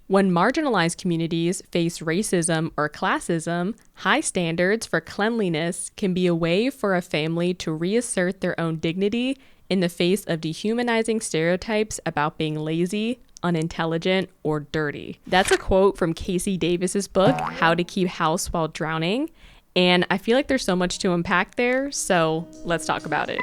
When marginalized communities face racism or classism, high standards for cleanliness can be a way for a family to reassert their own dignity in the face of dehumanizing stereotypes about being lazy, unintelligent, or dirty. That's a quote from Casey Davis's book, How to Keep House While Drowning. And I feel like there's so much to unpack there, so let's talk about it.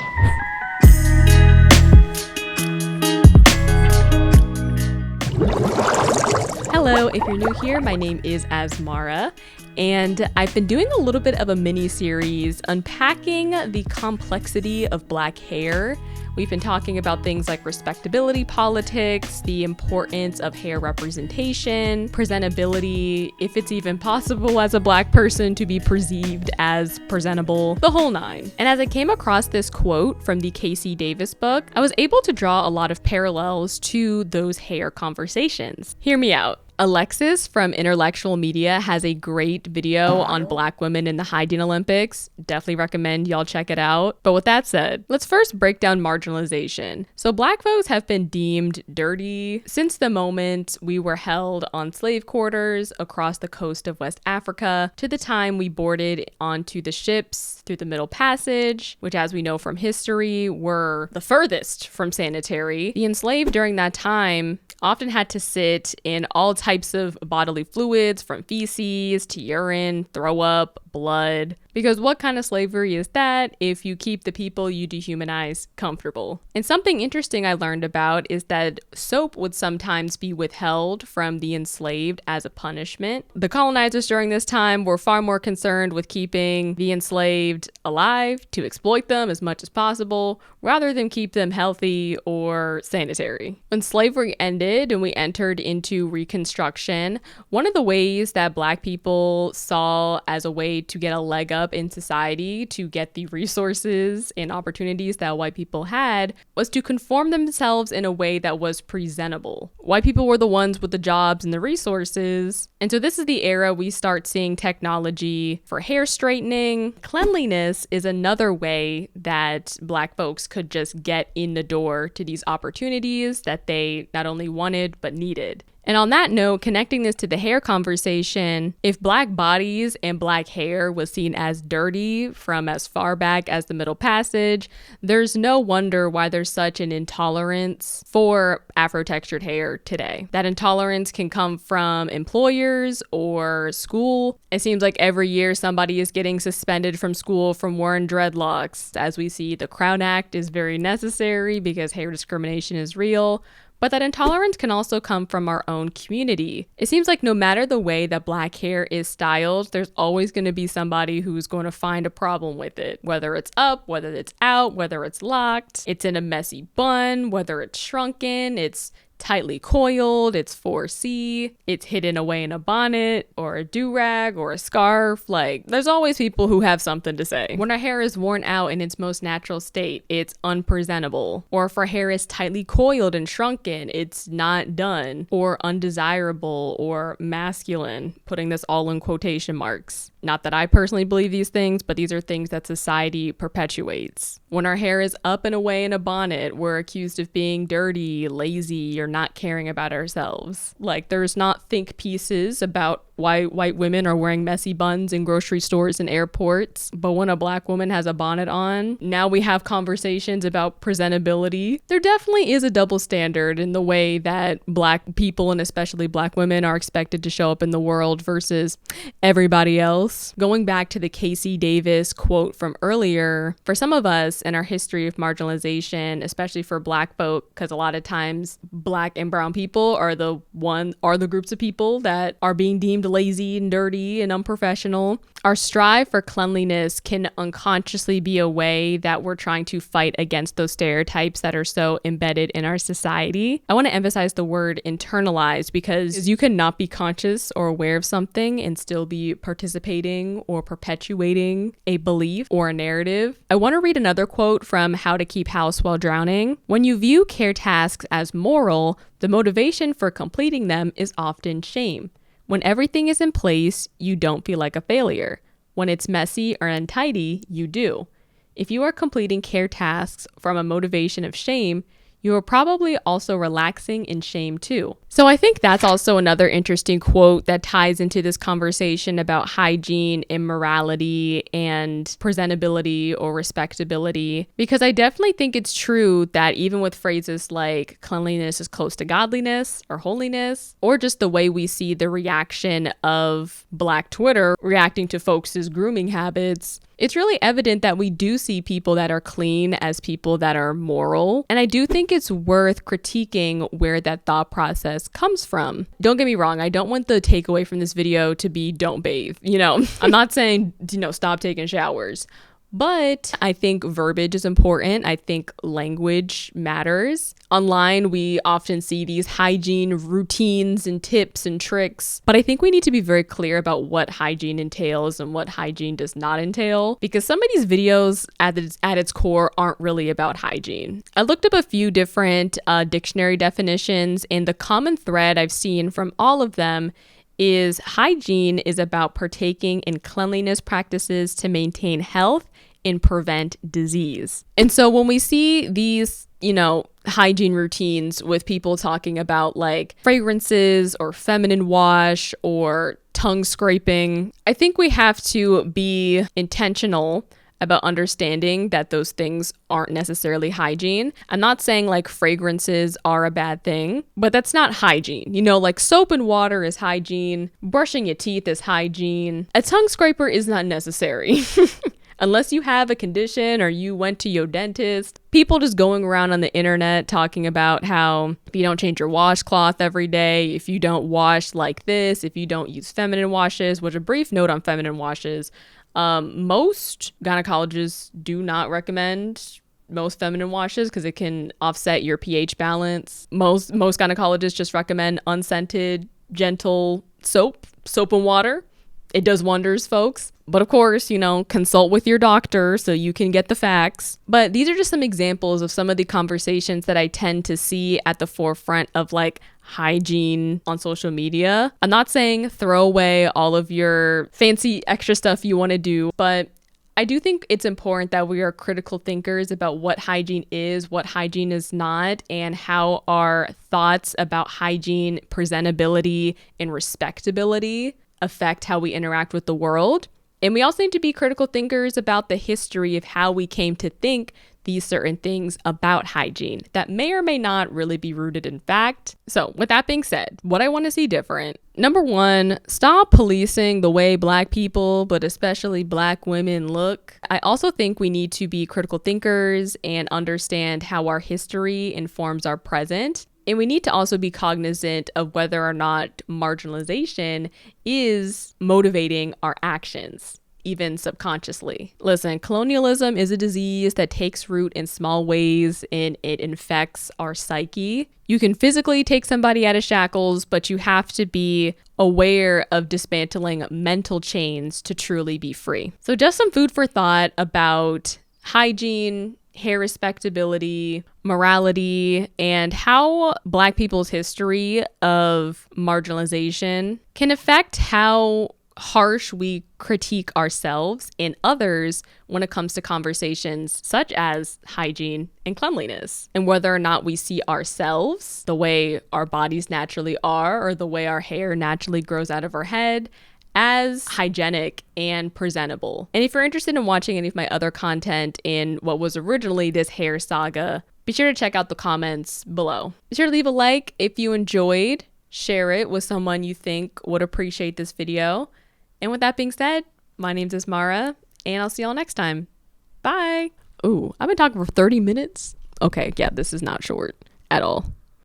Hello, if you're new here, my name is Asmara, and I've been doing a little bit of a mini-series unpacking the complexity of Black hair. We've been talking about things like respectability politics, the importance of hair representation, presentability, if it's even possible as a Black person to be perceived as presentable, the whole nine. And as I came across this quote from the Casey Davis book, I was able to draw a lot of parallels to those hair conversations. Hear me out. Alexis from Intellectual Media has a great video on Black women in the hygiene Olympics. Definitely recommend y'all check it out. But with that said, let's first break down marginalization. So Black folks have been deemed dirty since the moment we were held on slave quarters across the coast of West Africa to the time we boarded onto the ships through the Middle Passage, which, as we know from history, were the furthest from sanitary. The enslaved during that time often had to sit in all types of bodily fluids, from feces to urine, throw up, blood. Because what kind of slavery is that if you keep the people you dehumanize comfortable? And something interesting I learned about is that soap would sometimes be withheld from the enslaved as a punishment. The colonizers during this time were far more concerned with keeping the enslaved alive to exploit them as much as possible, rather than keep them healthy or sanitary. When slavery ended and we entered into Reconstruction, one of the ways that Black people saw as a way to get a leg up in society, to get the resources and opportunities that white people had, was to conform themselves in a way that was presentable. White people were the ones with the jobs and the resources. And so this is the era we start seeing technology for hair straightening. Cleanliness is another way that Black folks could just get in the door to these opportunities that they not only wanted, but needed. And on that note, connecting this to the hair conversation, if Black bodies and Black hair was seen as dirty from as far back as the Middle Passage, there's no wonder why there's such an intolerance for Afro-textured hair today. That intolerance can come from employers or school. It seems like every year somebody is getting suspended from school from wearing dreadlocks. As we see, the Crown Act is very necessary because hair discrimination is real. But that intolerance can also come from our own community. It seems like no matter the way that Black hair is styled, there's always going to be somebody who's going to find a problem with it. Whether it's up, whether it's out, whether it's locked, it's in a messy bun, whether it's shrunken, it's tightly coiled, it's 4C, it's hidden away in a bonnet or a do-rag or a scarf. Like, there's always people who have something to say. When our hair is worn out in its most natural state, it's unpresentable. Or if our hair is tightly coiled and shrunken, it's not done, or undesirable, or masculine, putting this all in quotation marks. Not that I personally believe these things, but these are things that society perpetuates. When our hair is up and away in a bonnet, we're accused of being dirty, lazy, or not caring about ourselves. Like, there's not think pieces about why white women are wearing messy buns in grocery stores and airports, but when a Black woman has a bonnet on, now we have conversations about presentability. There definitely is a double standard in the way that Black people, and especially Black women, are expected to show up in the world versus everybody else. Going back to the Casey Davis quote from earlier, for some of us in our history of marginalization, especially for Black folk, because a lot of times Black and brown people are the groups of people that are being deemed lazy and dirty and unprofessional. Our strive for cleanliness can unconsciously be a way that we're trying to fight against those stereotypes that are so embedded in our society. I want to emphasize the word internalized, because you cannot be conscious or aware of something and still be participating or perpetuating a belief or a narrative. I want to read another quote from How to Keep House While Drowning. When you view care tasks as moral, the motivation for completing them is often shame. When everything is in place, you don't feel like a failure. When it's messy or untidy, you do. If you are completing care tasks from a motivation of shame, you are probably also relaxing in shame too. So I think that's also another interesting quote that ties into this conversation about hygiene, immorality, and presentability or respectability, because I definitely think it's true that even with phrases like cleanliness is close to godliness or holiness, or just the way we see the reaction of Black Twitter reacting to folks' grooming habits, it's really evident that we do see people that are clean as people that are moral. And I do think it's worth critiquing where that thought process comes from. Don't get me wrong, I don't want the takeaway from this video to be don't bathe. I'm not saying, stop taking showers. But I think verbiage is important. I think language matters. Online, we often see these hygiene routines and tips and tricks. But I think we need to be very clear about what hygiene entails and what hygiene does not entail, because some of these videos at its core aren't really about hygiene. I looked up a few different dictionary definitions, and the common thread I've seen from all of them is hygiene is about partaking in cleanliness practices to maintain health and prevent disease. And so when we see these, hygiene routines with people talking about like fragrances or feminine wash or tongue scraping, I think we have to be intentional about understanding that those things aren't necessarily hygiene. I'm not saying like fragrances are a bad thing, but that's not hygiene. Like soap and water is hygiene, brushing your teeth is hygiene. A tongue scraper is not necessary. Unless you have a condition or you went to your dentist. People just going around on the internet talking about how if you don't change your washcloth every day, if you don't wash like this, if you don't use feminine washes, which a brief note on feminine washes, most gynecologists do not recommend most feminine washes because it can offset your pH balance. Most gynecologists just recommend unscented, gentle soap and water. It does wonders, folks. But of course, consult with your doctor so you can get the facts. But these are just some examples of some of the conversations that I tend to see at the forefront of like hygiene on social media. I'm not saying throw away all of your fancy extra stuff you want to do, but I do think it's important that we are critical thinkers about what hygiene is, what hygiene is not, and how our thoughts about hygiene, presentability, and respectability affect how we interact with the world. And we also need to be critical thinkers about the history of how we came to think these certain things about hygiene that may or may not really be rooted in fact. So with that being said, what I want to see different. Number one, stop policing the way Black people, but especially Black women look. I also think we need to be critical thinkers and understand how our history informs our present. And we need to also be cognizant of whether or not marginalization is motivating our actions, even subconsciously. Listen, colonialism is a disease that takes root in small ways and it infects our psyche. You can physically take somebody out of shackles, but you have to be aware of dismantling mental chains to truly be free. So just some food for thought about hygiene, hair respectability, morality, and how Black people's history of marginalization can affect how harsh we critique ourselves and others when it comes to conversations such as hygiene and cleanliness, and whether or not we see ourselves the way our bodies naturally are or the way our hair naturally grows out of our head as hygienic and presentable. And if you're interested in watching any of my other content in what was originally this hair saga, be sure to check out the comments below. Be sure to leave a like if you enjoyed, share it with someone you think would appreciate this video. And with that being said, my name's Asmara, and I'll see y'all next time. Bye. Ooh, I've been talking for 30 minutes. Okay, yeah, this is not short at all.